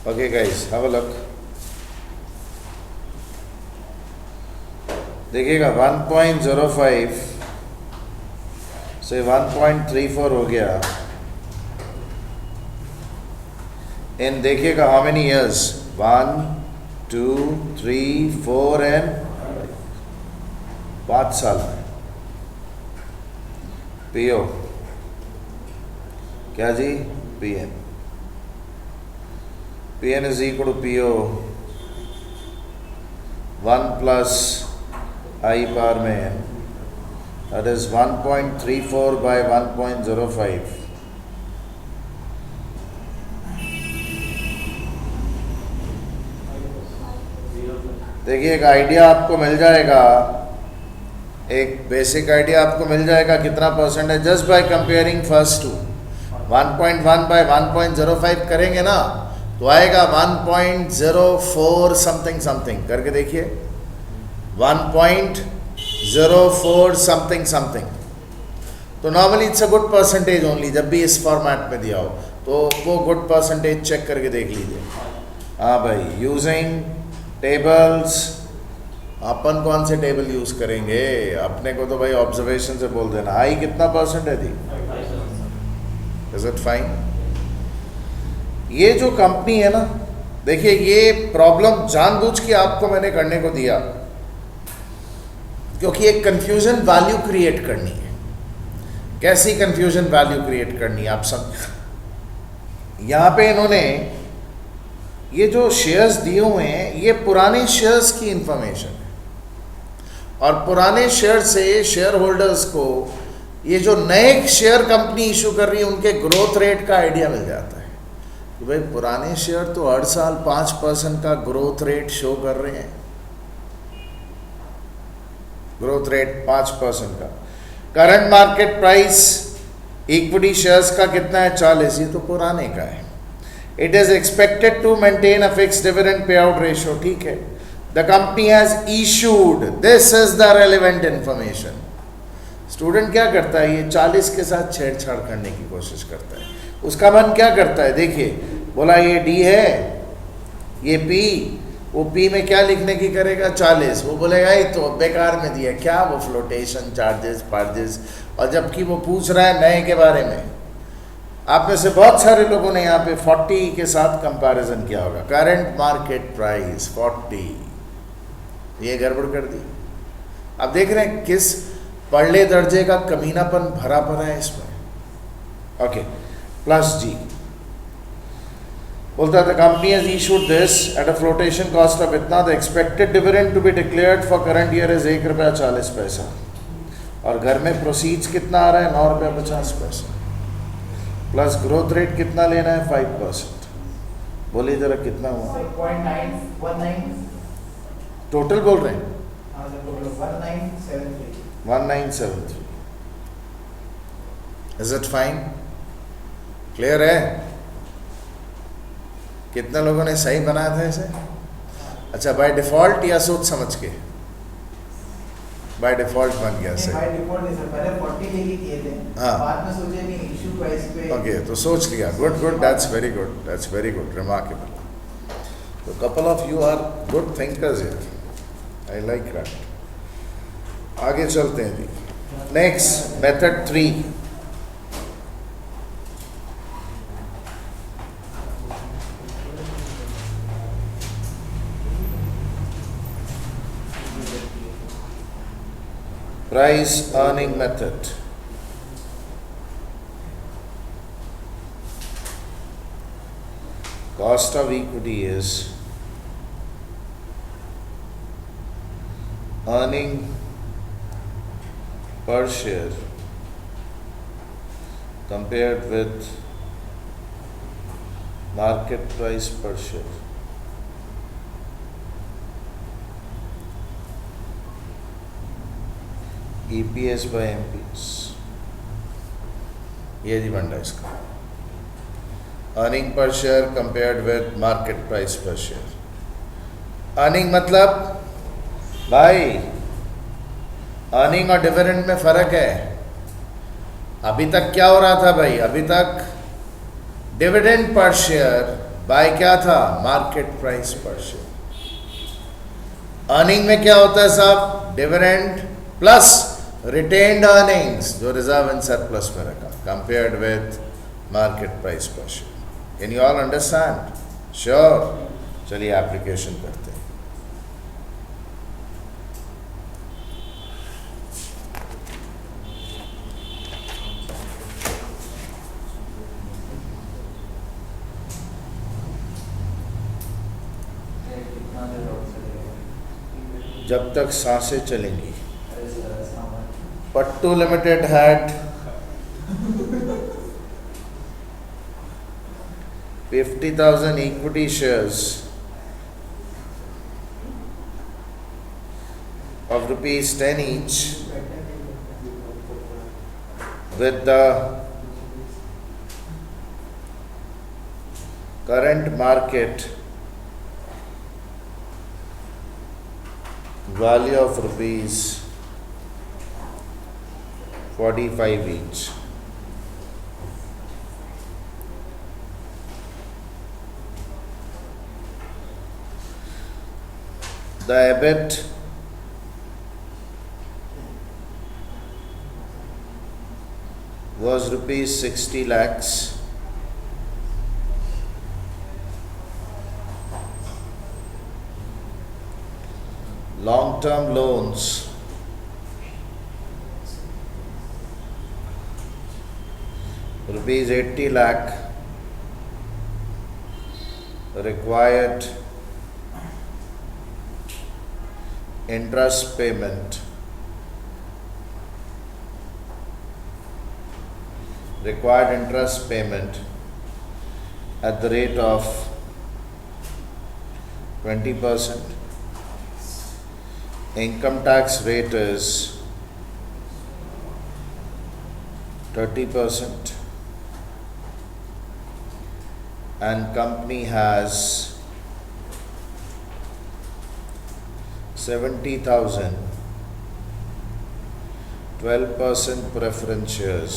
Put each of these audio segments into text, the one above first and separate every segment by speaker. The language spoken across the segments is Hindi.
Speaker 1: Okay guys, have a look. देखिएगा 1.05 से 1.34 हो गया इन देखिएगा हाउ मेनी इयर्स 1 2 3 4 एंड 5 साल में पीओ क्या जी PN PN is equal to PO 1 plus i power में that is 1.34 by 1.05 देखिए एक आइडिया आपको मिल जाएगा, एक बेसिक आइडिया आपको मिल जाएगा कितना परसेंट है just by comparing first to 1.1 by 1.05 करेंगे ना तो आएगा 1.04 समथिंग समथिंग करके देखिए 1.04 समथिंग समथिंग। तो normally it's a good percentage only, जब भी इस फॉर्मेट में दिया हो तो वो गुड परसेंटेज चेक करके देख लीजिए। हाँ भाई, यूजिंग टेबल्स, अपन कौन से टेबल यूज करेंगे, अपने को तो भाई ऑब्जर्वेशन से बोल देना। आई कितना परसेंट है दी, इज इट फाइन? ये जो कंपनी है ना, देखिए ये प्रॉब्लम जानबूझ के आपको मैंने करने को दिया क्योंकि एक कंफ्यूजन वैल्यू क्रिएट करनी है। कैसी कंफ्यूजन वैल्यू क्रिएट करनी है आप समझ। यहां पे इन्होंने ये जो शेयर्स दिए हुए हैं ये पुराने शेयर्स की इंफॉर्मेशन है और पुराने शेयर से शेयर होल्डर्स को ये जो नए शेयर कंपनी इशू कर रही है उनके ग्रोथ रेट का आइडिया मिल जाता है कि भाई पुराने शेयर तो हर साल 5% का ग्रोथ रेट शो कर रहे हैं, ग्रोथ रेट 5% का। Current market price equity shares का कितना है 40, ये तो पुराने का है। It is expected to maintain a fixed dividend pay out ratio, ठीक है। The company has issued, this is the relevant information. Student क्या करता है, ये 40 के साथ छेड़छाड़ करने की कोशिश करता है। उसका मन क्या करता है, देखिए बोला ये डी है, ये पी, वो पी में क्या लिखने की करेगा 40, वो बोलेगा ये तो बेकार में दिया क्या, वो फ्लोटेशन चार्जेस पार्जेस, और जबकि वो पूछ रहा है नए के बारे में। आप में से बहुत सारे लोगों ने यहाँ पे 40 के साथ कंपैरिजन किया होगा, करंट मार्केट प्राइस 40, ये गड़बड़ कर दी। अब देख रहे हैं किस पढ़ले दर्जे का कमीनापन भरा पड़ा है इसमें। ओके, प्लस जी बोलता है the company has issued this at a flotation cost of इतना, the expected dividend to be declared for current year is ₹1.40 और घर में प्रोसीड्स कितना आ रहा है ₹9.50 प्लस ग्रोथ रेट कितना लेना है 5%। बोलिए जरा कितना हुआ, 1973 टोटल बोल रहे हैं 1973। इज इट फाइन, क्लियर है? कितने लोगों ने सही बनाया था इसे? अच्छा, बाय डिफॉल्ट या सोच समझ के? बाय डिफॉल्ट बन गया सही।
Speaker 2: बाय डिफॉल्ट नहीं सर, पहले 40 लेके किए थे,
Speaker 1: हाँ,
Speaker 2: बाद में सोचे नहीं इशू प्राइस पे।
Speaker 1: ओके, तो सोच लिया, good good, that's very good, that's very good, remarkable. तो couple of you are good thinkers here, I like that. आगे चलते हैं जी, next method 3। Price earning method. Cost of equity is earning per share compared with market price per share. EPS by MPS, ये जी बनता है इसका। Earning per share compared with market price पर शेयर। अर्निंग मतलब भाई अर्निंग और डिविडेंड में फर्क है। अभी तक क्या हो रहा था भाई, अभी तक डिविडेंड पर शेयर बाय क्या था? मार्केट प्राइस पर शेयर। अर्निंग में क्या होता है साहब? डिविडेंड प्लस रिटेन्ड अर्निंग्स जो रिजर्व एंड सरप्लस में रखा, कंपेयर्ड विथ मार्केट प्राइस पर share. Can you all understand? Sure. चलिए एप्लीकेशन करते हैं। जब तक सांसें चलेंगी। पट्टू limited had 50,000 equity shares of rupees 10 each with the current market value of rupees 45 each. The EBIT was rupees 60 lakhs. Long-term loans rupees 80 lakh. Required interest payment at the rate of 20%. Income tax rate is 30%, and company has 70,000 12% preference shares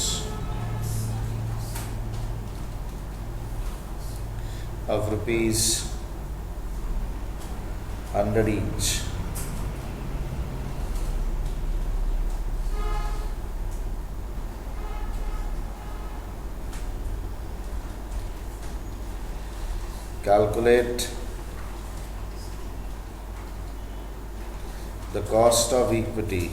Speaker 1: of rupees 100 each. Calculate the cost of equity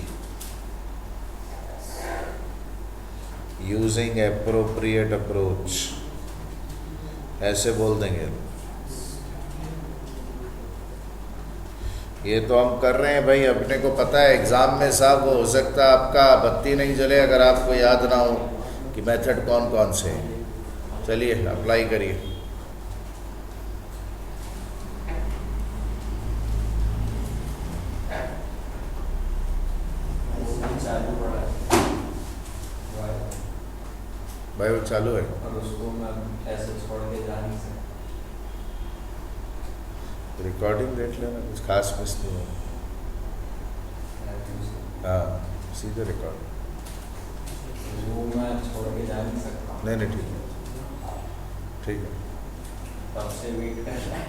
Speaker 1: using appropriate approach. ऐसे बोल देंगे। ये तो हम कर रहे हैं भाई, अपने को पता है एग्जाम में साहब वो हो सकता है आपका बत्ती नहीं जले अगर आपको याद ना हो कि मेथड कौन कौन से हैं। चलिए अप्लाई करिए। भाई वो चालू है
Speaker 3: और उसको मैं ऐसे छोड़ के जा नहीं सकता।
Speaker 1: रिकॉर्डिंग देख लेना, कुछ खास मिस नहीं हो। हाँ सीधे रिकॉर्ड।
Speaker 3: वो मैं छोड़ के जा नहीं सकता।
Speaker 1: नहीं नहीं ठीक है ठीक है।
Speaker 3: तब से वेट कर रहा है।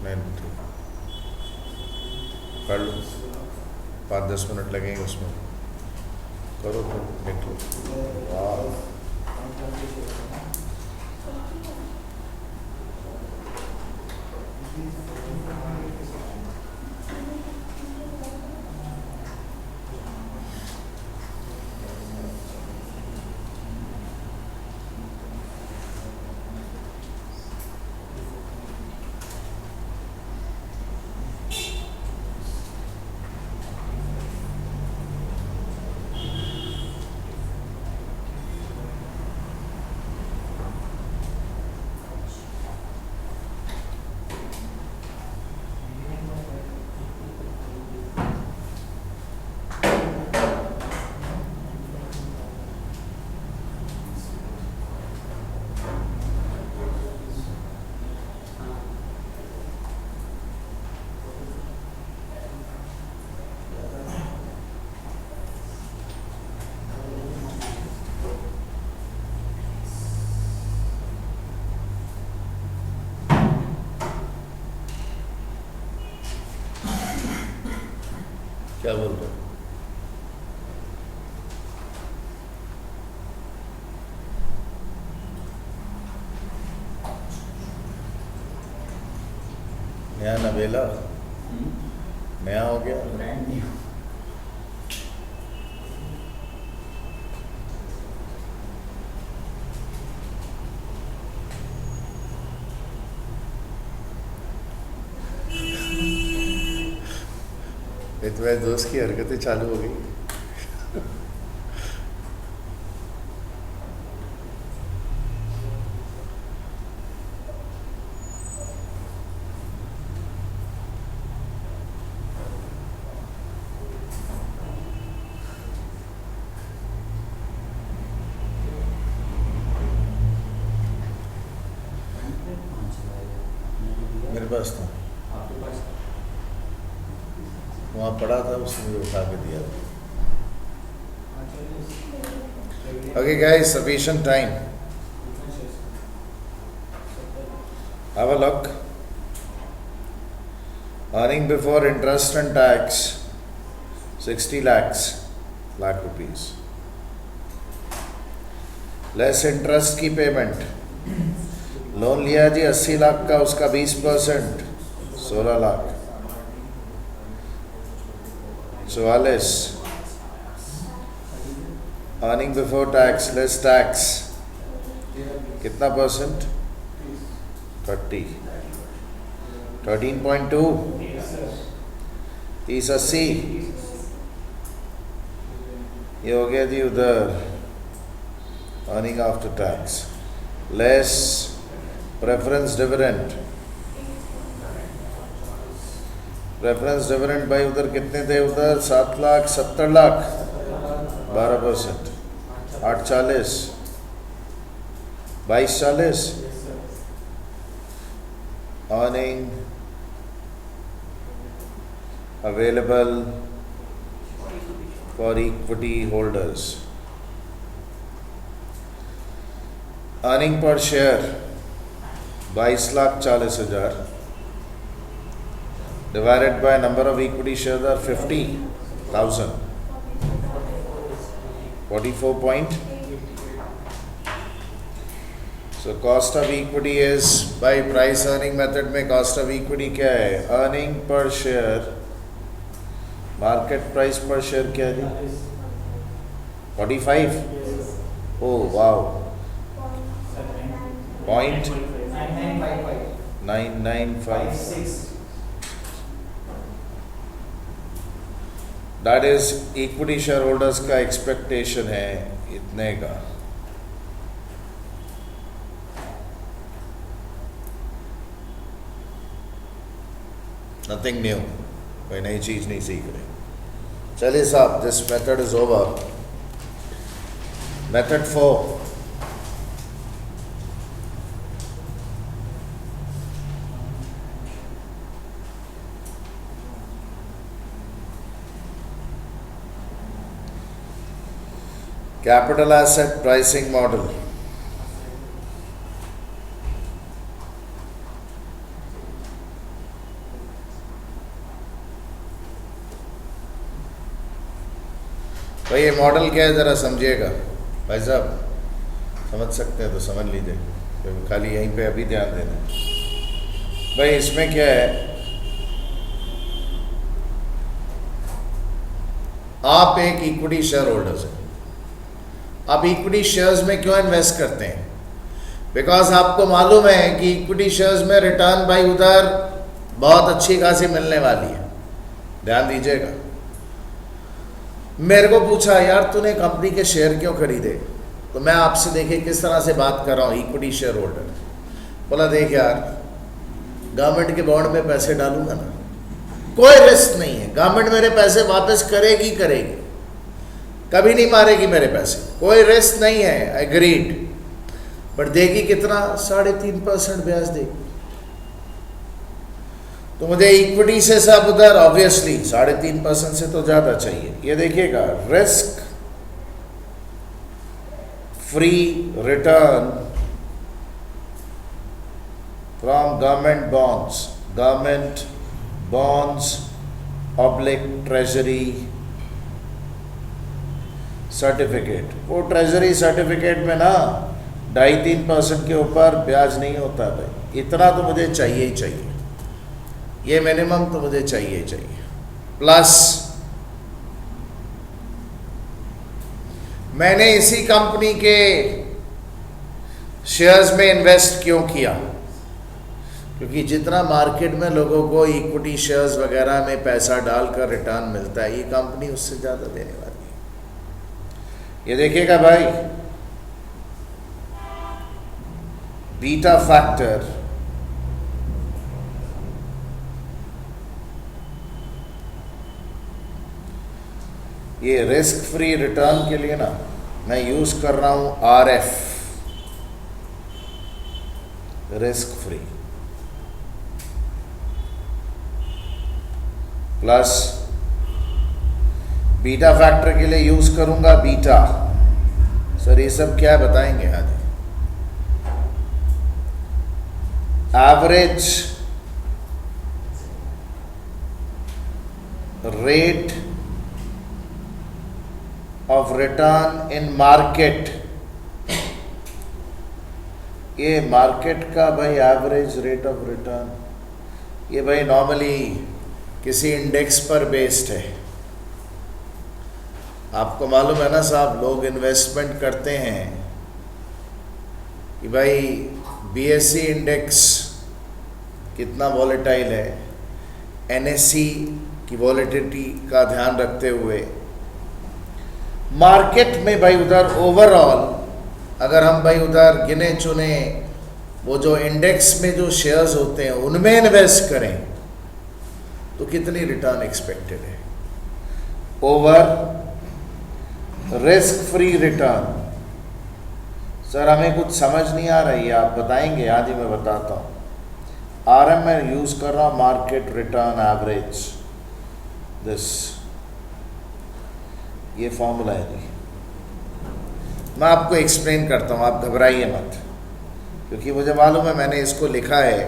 Speaker 1: नहीं ठीक है, कर लो। 5-10 मिनट लगेंगे उसमें, करो तो निकलो। वाह क्या बोल रहे हो? नया नवेला नया हो गया।
Speaker 3: Brand new.
Speaker 1: ये तुम्हारे दोस्त की हरकतें चालू हो गई। मेरे पास था,
Speaker 3: आपके पास
Speaker 1: वहाँ पड़ा था, उसने मुझे उठा के दिया। Okay guys, sufficient time. Have a look. Earning before interest and tax 60 lakh rupees. Less interest की पेमेंट, लोन लिया जी 80 लाख का, उसका 20% 16 lakh, 44। Earning before tax less tax कितना परसेंट? 30, 13.2, 30-80, ये हो गया जी उधर earning after tax. Less preference dividend, preference dividend भाई उधर कितने थे? उधर 7 lakh 70 lakh, 12%, 840, 2240। Earning available for equity holders, earning per share 22,40,000 divided by number of equity shares are 50,000, 44 point. So cost of equity is, by price earning method में cost of equity क्या है? Earning per share, market price per share क्या है? 45? Oh wow, 0.995. That is equity shareholders का expectation है इतने का। Nothing new, कोई नई चीज नहीं सीख रहे। चलिए साहब, this method is over. Method 4, capital asset pricing model. भाई ये मॉडल क्या है जरा समझिएगा। भाई साहब समझ सकते हैं तो समझ लीजिए, क्योंकि खाली यहीं पे अभी ध्यान देना है। भाई इसमें क्या है, आप एक इक्विटी शेयर होल्डर्स हैं। आप इक्विटी शेयर्स में क्यों इन्वेस्ट करते हैं? बिकॉज आपको मालूम है कि इक्विटी शेयर्स में रिटर्न भाई उधर बहुत अच्छी खासी मिलने वाली है। ध्यान दीजिएगा। मेरे को पूछा यार तूने कंपनी के शेयर क्यों खरीदे, तो मैं आपसे देखिए किस तरह से बात कर रहा हूँ, इक्विटी शेयर होल्डर। बोला देख यार, गवर्नमेंट के बॉन्ड में पैसे डालूंगा ना, कोई रिस्क नहीं है, गवर्नमेंट मेरे पैसे वापस करेगी, कभी नहीं मारेगी मेरे पैसे, कोई रिस्क नहीं है, एग्रीड। बट देगी कितना? 3.5% ब्याज देगी। तो मुझे इक्विटी से सब उधर ऑब्वियसली 3.5% से तो ज्यादा चाहिए। ये देखिएगा, risk free return from government bonds oblique treasury certificate. वो ट्रेजरी सर्टिफिकेट में ना 2.5-3% के ऊपर ब्याज नहीं होता भाई। इतना तो मुझे चाहिए ही चाहिए, ये मिनिमम तो मुझे चाहिए ही चाहिए। प्लस मैंने इसी कंपनी के शेयर्स में इन्वेस्ट क्यों किया? क्योंकि जितना मार्केट में लोगों को इक्विटी शेयर्स वगैरह में पैसा डालकर रिटर्न मिलता है, ये कंपनी उससे ज़्यादा देने वाली है। ये देखिएगा भाई, बीटा फैक्टर ये रिस्क फ्री रिटर्न के लिए ना मैं यूज कर रहा हूं RF, risk free, plus beta factor के लिए यूज करूंगा बीटा। सर ये सब क्या है बताएंगे आज? Average rate of return in market. ये मार्केट का भाई एवरेज रेट ऑफ रिटर्न, ये भाई नॉर्मली किसी इंडेक्स पर बेस्ड है। आपको मालूम है ना साहब, लोग इन्वेस्टमेंट करते हैं कि भाई BSE इंडेक्स कितना वॉलेटाइल है, NSE की वॉलेटिलिटी का ध्यान रखते हुए मार्केट में भाई उधर ओवरऑल अगर हम भाई उधर गिने चुने वो जो इंडेक्स में जो शेयर्स होते हैं उनमें इन्वेस्ट करें तो कितनी रिटर्न एक्सपेक्टेड है over risk free return? Sir हमें कुछ समझ नहीं आ रही है, आप बताएंगे? आज ही मैं बताता हूँ। RM में यूज कर रहा हूँ मार्केट रिटर्न एवरेज, दिस ये फॉर्मूला है जी। मैं आपको एक्सप्लेन करता हूँ, आप घबराइए मत, क्योंकि मुझे मालूम है मैंने इसको लिखा है,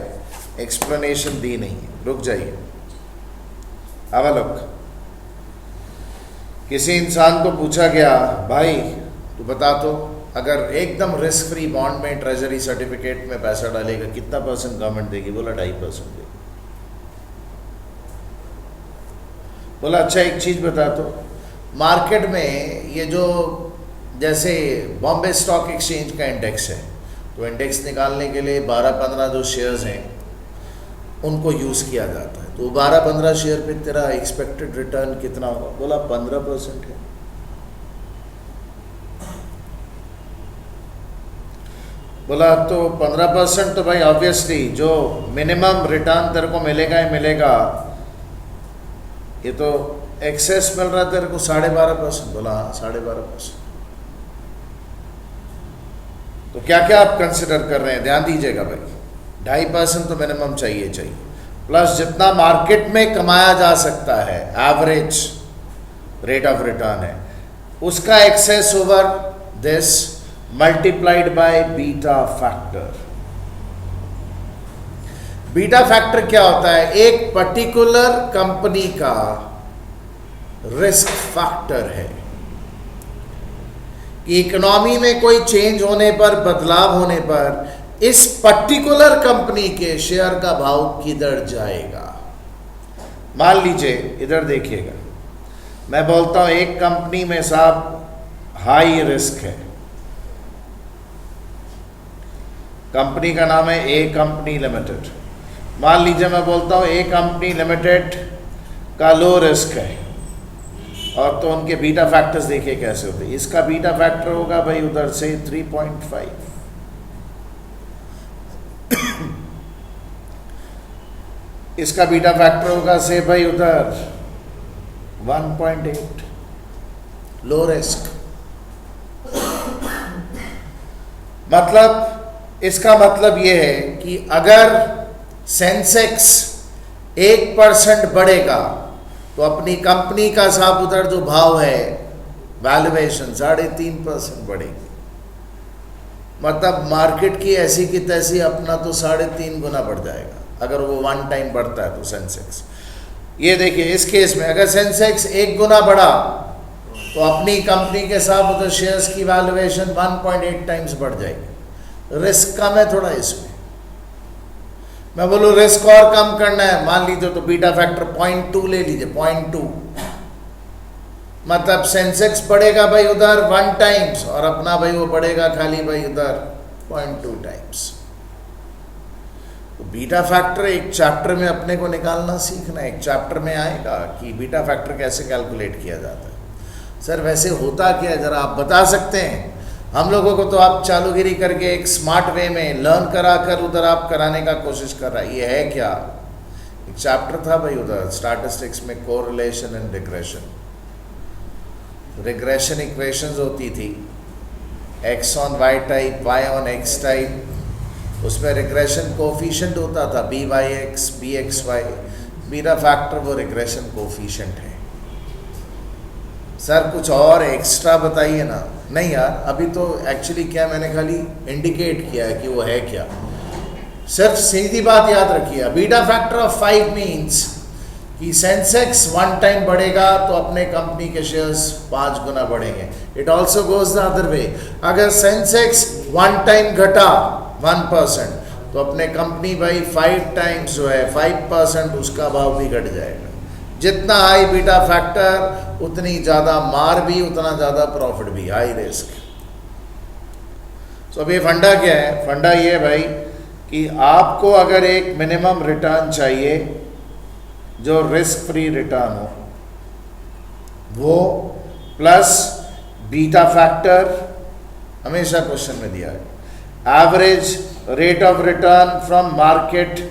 Speaker 1: एक्सप्लेनेशन दी नहीं है। रुक जाइए। अब लोग, किसी इंसान को पूछा गया भाई तू बता तो अगर एकदम रिस्क फ्री बॉन्ड में ट्रेजरी सर्टिफिकेट में पैसा डालेगा कितना % गवर्नमेंट देगी? बोला 2.5% देगी। बोला अच्छा एक चीज बता तो, मार्केट में ये जो जैसे बॉम्बे स्टॉक एक्सचेंज का इंडेक्स है, तो इंडेक्स निकालने के लिए 12-15 जो शेयर्स हैं उनको यूज किया जाता है, तो 12-15 शेयर पे तेरा एक्सपेक्टेड रिटर्न कितना होगा? बोला 15% है। बोला तो 15% तो भाई ऑब्वियसली जो मिनिमम रिटर्न तेरे को मिलेगा ही मिलेगा, ये तो एक्सेस मिल रहा है तेरे को 12.5%। बोला हाँ 12.5%। तो क्या क्या आप कंसिडर कर रहे हैं? ध्यान दीजिएगा भाई, 2.5% तो मिनिमम चाहिए चाहिए, प्लस जितना मार्केट में कमाया जा सकता है एवरेज रेट ऑफ रिटर्न है उसका excess over this multiplied by beta factor. Beta factor क्या होता है? एक पर्टिकुलर कंपनी का रिस्क फैक्टर है कि इकोनॉमी में कोई चेंज होने पर, बदलाव होने पर इस पर्टिकुलर कंपनी के शेयर का भाव किधर जाएगा। मान लीजिए इधर देखिएगा, मैं बोलता हूं एक कंपनी में साहब हाई रिस्क है, कंपनी का नाम है ए कंपनी लिमिटेड। मान लीजिए मैं बोलता हूं ए कंपनी लिमिटेड का लो रिस्क है, और तो उनके बीटा फैक्टर्स देखिए कैसे होते हैं। इसका बीटा फैक्टर होगा भाई उधर से 3.5, इसका बीटा फैक्टर होगा से भाई उधर 1.8, लो रिस्क। मतलब इसका मतलब यह है कि अगर सेंसेक्स 1% बढ़ेगा तो अपनी कंपनी का साहब उधर जो भाव है वैल्यूएशन 3.5% बढ़ेगी। मतलब मार्केट की ऐसी की तैसी अपना तो 3.5 गुना बढ़ जाएगा अगर वो 1 टाइम बढ़ता है तो सेंसेक्स। ये देखिए इस केस में अगर सेंसेक्स 1 गुना बढ़ा तो अपनी कंपनी के साथ उधर शेयर्स की वैल्यूएशन 1.8 टाइम्स बढ़ जाएगी। रिस्क कम है थोड़ा इसमें। मैं बोलूँ रिस्क और कम करना है, मान लीजिए तो बीटा फैक्टर 0.2 ले लीजिए, 0.2 मतलब सेंसेक्स बढ़ेगा भाई उधर 1 टाइम्स और अपना भाई वो बढ़ेगा खाली भाई उधर 0.2 टाइम्स। तो बीटा फैक्टर एक चैप्टर में अपने को निकालना सीखना है। एक चैप्टर में आएगा कि बीटा फैक्टर कैसे कैलकुलेट किया जाता है। सर वैसे होता क्या है जरा आप बता सकते हैं? हम लोगों को तो आप चालूगिरी करके एक स्मार्ट वे में लर्न करा कर उधर आप कराने का कोशिश कर रहा है। ये है क्या? एक चैप्टर था भाई उधर स्टैटिस्टिक्स में, correlation and regression. Regression equations होती थी, x on y type, y on x type. उसमें रिग्रेशन कोफिशिएंट होता था by(x), bxy। बीटा फैक्टर वो रिग्रेशन कोफिशिएंट है। सर कुछ और एक्स्ट्रा बताइए ना। नहीं यार अभी तो एक्चुअली क्या मैंने खाली इंडिकेट किया है कि वो है क्या। सिर्फ सीधी बात याद रखिए, बीटा फैक्टर ऑफ 5 मीन्स कि सेंसेक्स 1 टाइम बढ़ेगा तो अपने कंपनी के शेयर्स 5 गुना बढ़ेंगे। It also goes the other way. अगर सेंसेक्स 1 टाइम घटा 1% तो अपने कंपनी भाई 5 टाइम्स जो है 5% उसका भाव भी घट जाएगा। जितना हाई बीटा फैक्टर उतनी ज़्यादा मार भी, उतना ज़्यादा प्रॉफिट भी, हाई रिस्क। तो अब ये फंडा क्या है? फंडा ये है भाई कि आपको अगर एक मिनिमम रिटर्न चाहिए जो रिस्क फ्री रिटर्न हो, वो प्लस बीटा फैक्टर हमेशा क्वेश्चन में दिया है। Average rate of return from market,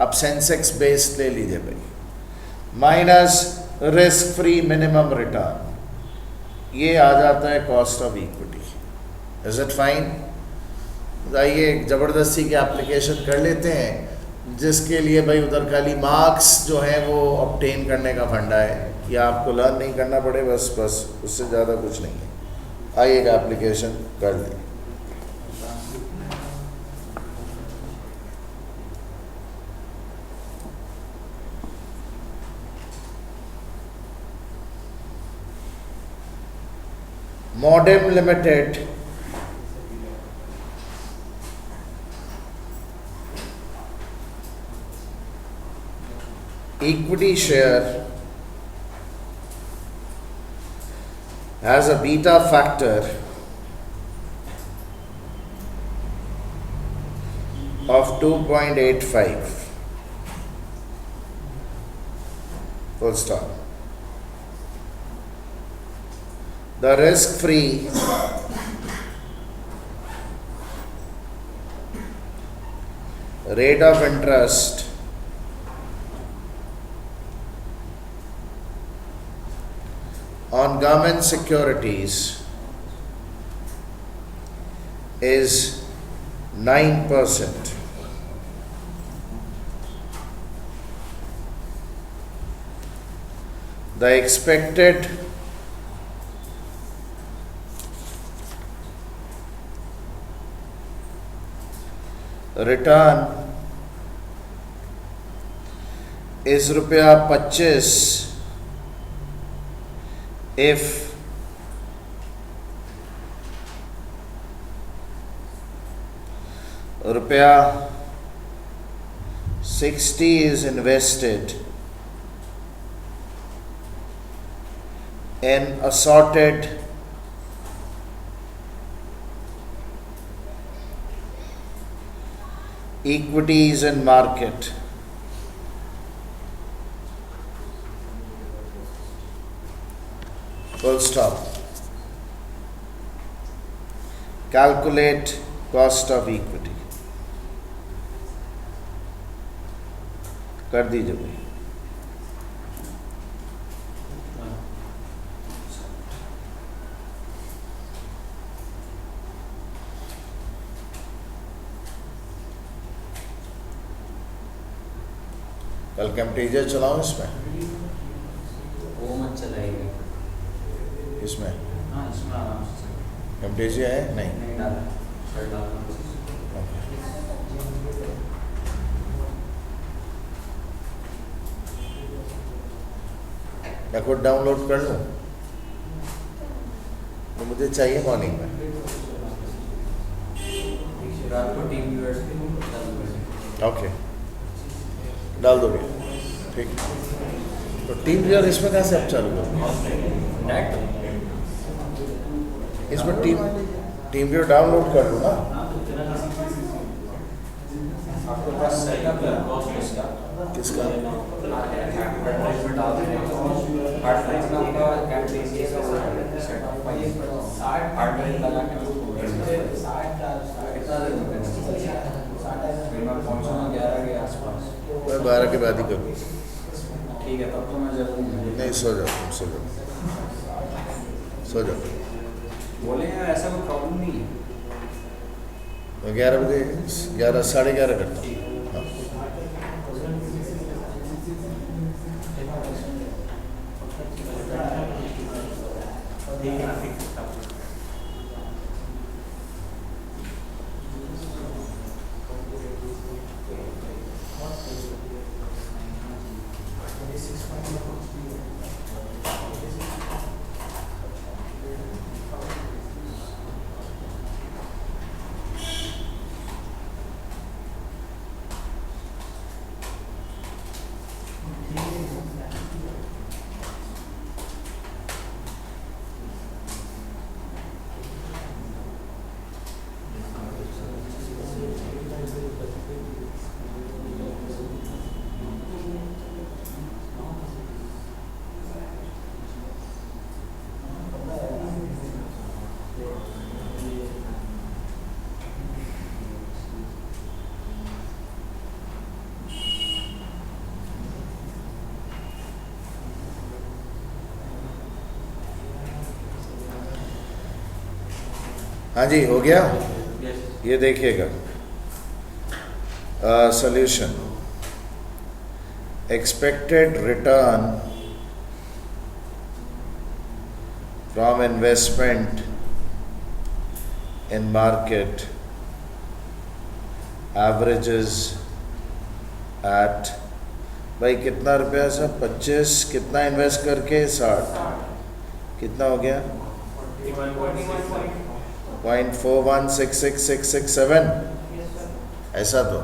Speaker 1: अब सेंसेक्स बेस्ड ले लीजिए भाई, minus risk free minimum return, ये आ जाता है cost of equity. Is it fine? आइए एक ज़बरदस्ती की एप्लीकेशन कर लेते हैं जिसके लिए भाई उधर खाली मार्क्स जो हैं वो ऑब्टेन करने का फंडा है कि आपको लर्न नहीं करना पड़े, बस उससे ज़्यादा कुछ नहीं है। आइए एक एप्लीकेशन कर लें। Modem limited equity share has a beta factor of 2.85. Full stop. The risk-free rate of interest on government securities is 9%. The expected return is ₹25 if ₹60 is invested in assorted equities in market. Full stop. Calculate cost of equity. कर दीजिए भाई। कल कैम्टेजर चलाऊं इसमें?
Speaker 3: वो मत चलाइए।
Speaker 1: इसमें
Speaker 3: हाँ इसमें आराम से चलाइए।
Speaker 1: कैम्टेजिया है? नहीं
Speaker 3: नहीं डाला, शर्ट डालना।
Speaker 1: या खुद डाउनलोड कर लूँ? तो मुझे चाहिए मॉर्निंग में।
Speaker 3: रात को टीम व्यूअर्स के डाल
Speaker 1: ओके, डाल दोगे? ठीक। तो टीम व्यूअर इसमें कहाँ से आप चालू करो?
Speaker 3: नेट
Speaker 1: इसमें टीम व्यूअर डाउनलोड कर लो ना।
Speaker 3: आपके पास सेटअप है कॉस्ट इसका
Speaker 1: किसका?
Speaker 3: एडवर्टाइज में डाल देंगे हार्ड ड्राइव में आपका कैट देंगे सेटअप फाइल हार्ड ड्राइव लगा के कितना देर में मैं पहुंचूंगा 11 के आसपास।
Speaker 1: मैं 12 के बाद ही करूँ।
Speaker 3: ठीक है, तब तो मैं जरूर
Speaker 1: नहीं, सो जाओ तुम, सो जाओ, सो जाओ।
Speaker 3: बोले हैं ऐसा कोई प्रॉब्लम नहीं है।
Speaker 1: मैं 11 बजे 11 साढ़े 11 करता हूँ। हाँ। हाँ जी, हो गया। ये देखिएगा solution. Expected return from investment in market averages at, भाई कितना रुपया सर? 25, कितना इन्वेस्ट करके? 60, कितना हो गया? 0.416667। ऐसा तो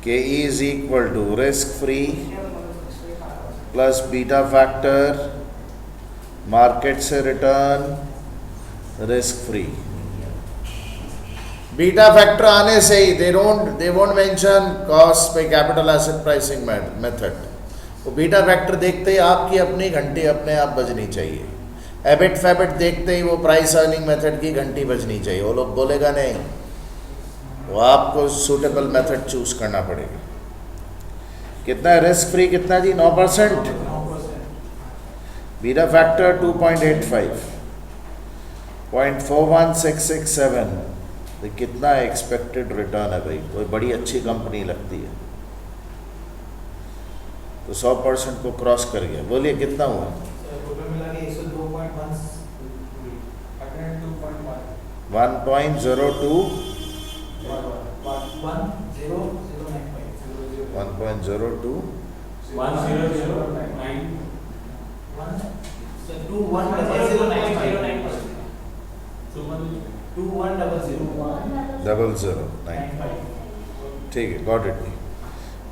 Speaker 1: K E is equal to risk free plus beta factor, market से return, risk free. Beta factor आने से ही they won't mention cost by capital asset pricing method. वो बीटा फैक्टर देखते ही आपकी अपनी घंटी अपने आप बजनी चाहिए। एबिट फैबिट देखते ही वो प्राइस अर्निंग मेथड की घंटी बजनी चाहिए। वो लोग बोलेगा नहीं, वो आपको सूटेबल मेथड चूज करना पड़ेगा। कितना रिस्क फ्री? कितना जी? 9%। Beta factor 2.85, 0.41667। तो कितना एक्सपेक्टेड रिटर्न है भाई? कोई बड़ी अच्छी कंपनी लगती है तो 100% को क्रॉस कर गया। बोलिए कितना हुआ? 1.02 1.02 0095। ठीक है, got it.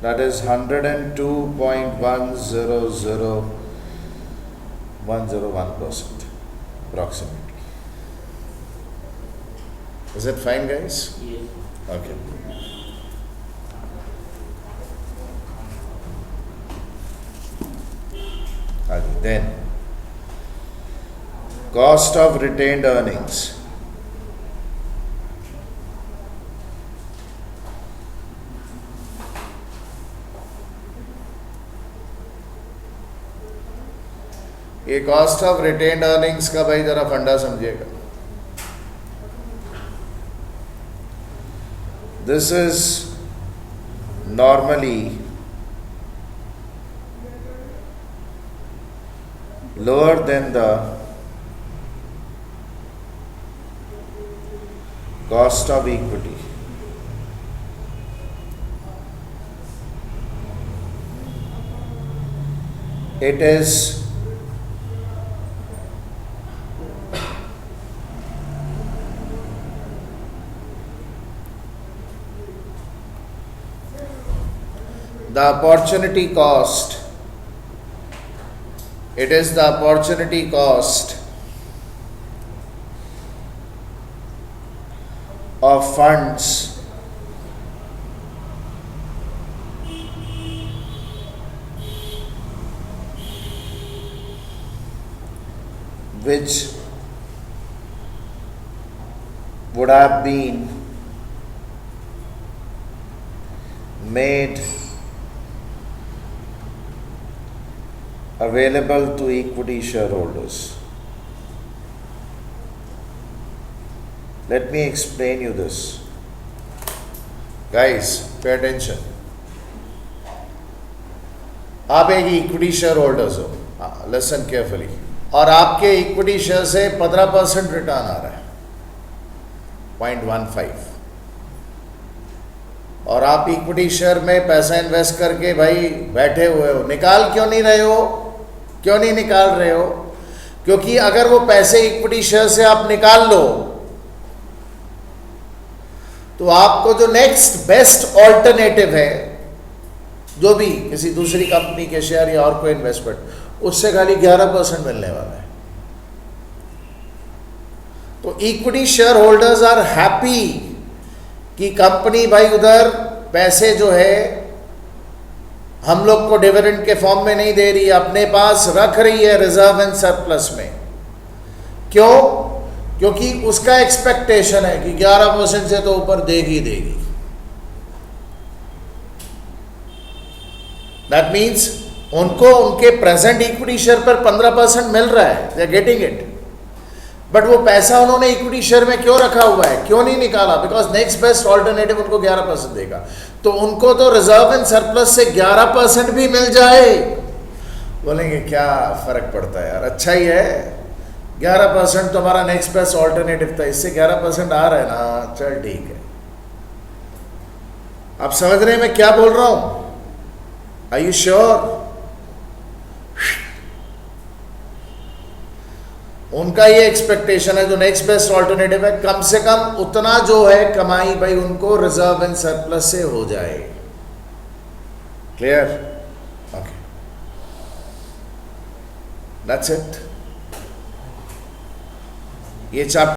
Speaker 1: That is 102.1000101% approximately. Is it fine, guys?
Speaker 3: Yes.
Speaker 1: Okay. Then cost of retained earnings. ये कॉस्ट ऑफ रिटेन्ड अर्निंग्स का भाई जरा फंडा समझिएगा। This is normally lower than the cost of equity. it is the opportunity cost. It is the opportunity cost of funds which would have been made available to equity shareholders. Let me explain you this. Guys, pay attention. आप एक इक्विटी शेयर होल्डर्स हो, लिसन केयरफुली, और आपके इक्विटी शेयर से 15% रिटर्न आ रहा है, 0.15, और आप इक्विटी शेयर में पैसा इन्वेस्ट करके भाई बैठे हुए हो, निकाल क्यों नहीं रहे हो? क्यों नहीं निकाल रहे हो? क्योंकि अगर वो पैसे इक्विटी शेयर से आप निकाल लो तो आपको जो नेक्स्ट बेस्ट ऑल्टरनेटिव है, जो भी किसी दूसरी कंपनी के शेयर या और कोई इन्वेस्टमेंट, उससे खाली 11% मिलने वाला है। तो equity share holders are happy कि कंपनी भाई उधर पैसे जो है हम लोग को डिविडेंड के फॉर्म में नहीं दे रही, अपने पास रख रही है रिजर्व एंड सरप्लस में। क्यों? क्योंकि उसका एक्सपेक्टेशन है कि 11% से तो ऊपर देगी देगी। दैट मीन्स उनको उनके प्रेजेंट इक्विटी शेयर पर 15% मिल रहा है, they are getting it, but वो पैसा उन्होंने इक्विटी शेयर में क्यों रखा हुआ है, क्यों नहीं निकाला? बिकॉज नेक्स्ट बेस्ट ऑल्टरनेटिव उनको 11% देगा। तो उनको तो रिजर्व एंड सरप्लस से 11% भी मिल जाए, बोलेंगे क्या फर्क पड़ता है यार, अच्छा ही है, 11% तो हमारा नेक्स्ट बेस्ट ऑल्टरनेटिव था, इससे 11% आ रहा है ना, चल ठीक है। आप समझ रहे हैं मैं क्या बोल रहा हूं? Are you sure? उनका ये एक्सपेक्टेशन है जो नेक्स्ट बेस्ट ऑल्टरनेटिव है, कम से कम उतना जो है कमाई भाई उनको रिजर्व एंड सरप्लस से हो जाए। क्लियर? Okay, that's it. ये चैप्टर